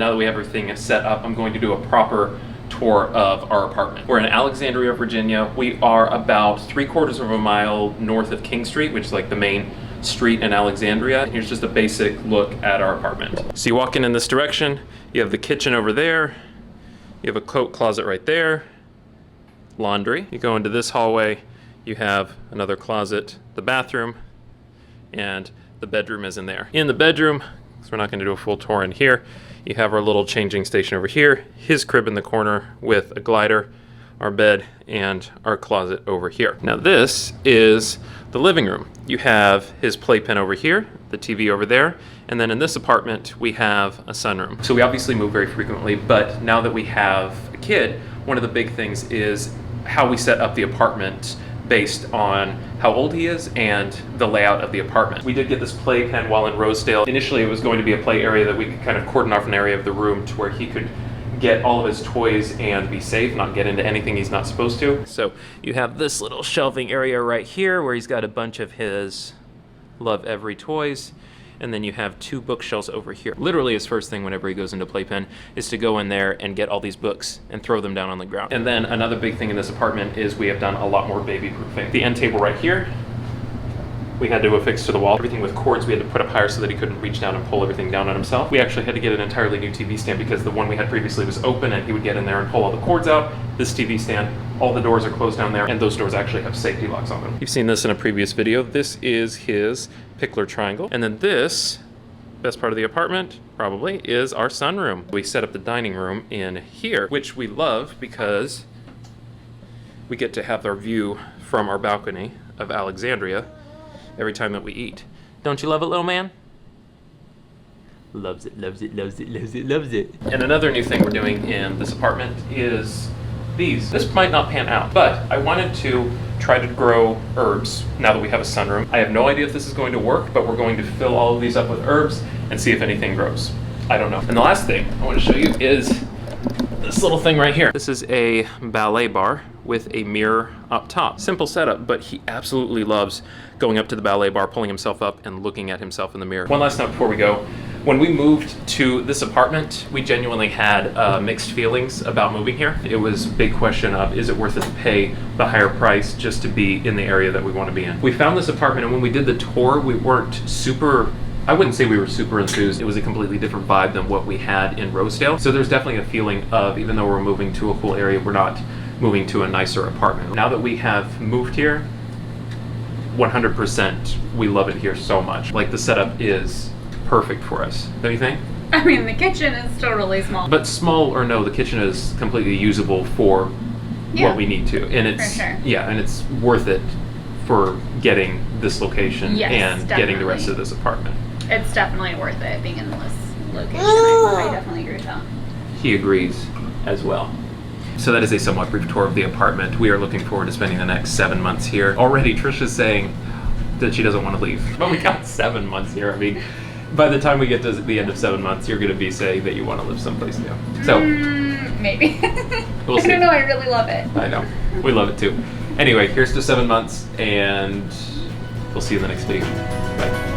now that we have everything set up, I'm going to do a proper tour of our apartment. We're in Alexandria, Virginia. We are about 3/4 of a mile north of King Street, which is like the main street in Alexandria. Here's just a basic look at our apartment. So you walk in this direction, you have the kitchen over there, you have a coat closet right there, laundry. You go into this hallway, you have another closet, the bathroom, and the bedroom is in there. In the bedroom, because we're not going to do a full tour in here, you have our little changing station over here, his crib in the corner with a glider, our bed, and our closet over here. Now this is the living room. You have his playpen over here, the TV over there, and then in this apartment we have a sunroom. So we obviously move very frequently, but now that we have a kid, one of the big things is how we set up the apartment based on how old he is and the layout of the apartment. We did get this playpen while in Rosedale. Initially it was going to be a play area that we could kind of cordon off an area of the room to where he could get all of his toys and be safe, not get into anything he's not supposed to. So you have this little shelving area right here where he's got a bunch of his Love Every toys. And then you have 2 bookshelves over here. Literally his first thing whenever he goes into playpen is to go in there and get all these books and throw them down on the ground. And then another big thing in this apartment is we have done a lot more baby proofing. The end table right here, we had to affix to the wall. Everything with cords we had to put up higher so that he couldn't reach down and pull everything down on himself. We actually had to get an entirely new TV stand because the one we had previously was open and he would get in there and pull all the cords out. This TV stand, all the doors are closed down there, and those doors actually have safety locks on them. You've seen this in a previous video. This is his pickler triangle. And then this, best part of the apartment, probably, is our sunroom. We set up the dining room in here, which we love because we get to have our view from our balcony of Alexandria every time that we eat. Don't you love it, little man? Loves it, loves it, loves it, loves it, loves it. And another new thing we're doing in this apartment is these. This might not pan out, but I wanted to try to grow herbs now that we have a sunroom. I have no idea if this is going to work, but we're going to fill all of these up with herbs and see if anything grows. I don't know. And the last thing I want to show you is this little thing right here. This is a ballet bar with a mirror up top. Simple setup, but he absolutely loves going up to the ballet bar, pulling himself up and looking at himself in the mirror. One last note before we go. When we moved to this apartment, we genuinely had mixed feelings about moving here. It was a big question of, is it worth it to pay the higher price just to be in the area that we want to be in? We found this apartment, and when we did the tour, we weren't super, I wouldn't say we were super enthused. It was a completely different vibe than what we had in Rosedale. So there's definitely a feeling of, even though we're moving to a cool area, we're not moving to a nicer apartment. Now that we have moved here, 100% we love it here so much. Like, the setup is perfect for us, don't you think? I mean, the kitchen is still really small. But small or no, the kitchen is completely usable for what we need to. And it's, for sure. Yeah, and it's worth it for getting this location and definitely. getting the rest of this apartment. It's definitely worth it being in this location. I definitely agree with that. He agrees as well. So that is a somewhat brief tour of the apartment. We are looking forward to spending the next 7 months here. Already Trisha's saying that she doesn't want to leave. But we got 7 months here. I mean, by the time we get to the end of 7 months, you're going to be saying that you want to live someplace new. So maybe. We'll see. I don't know. I really love it. I know. We love it too. Anyway, here's to 7 months, and we'll see you in the next video. Bye.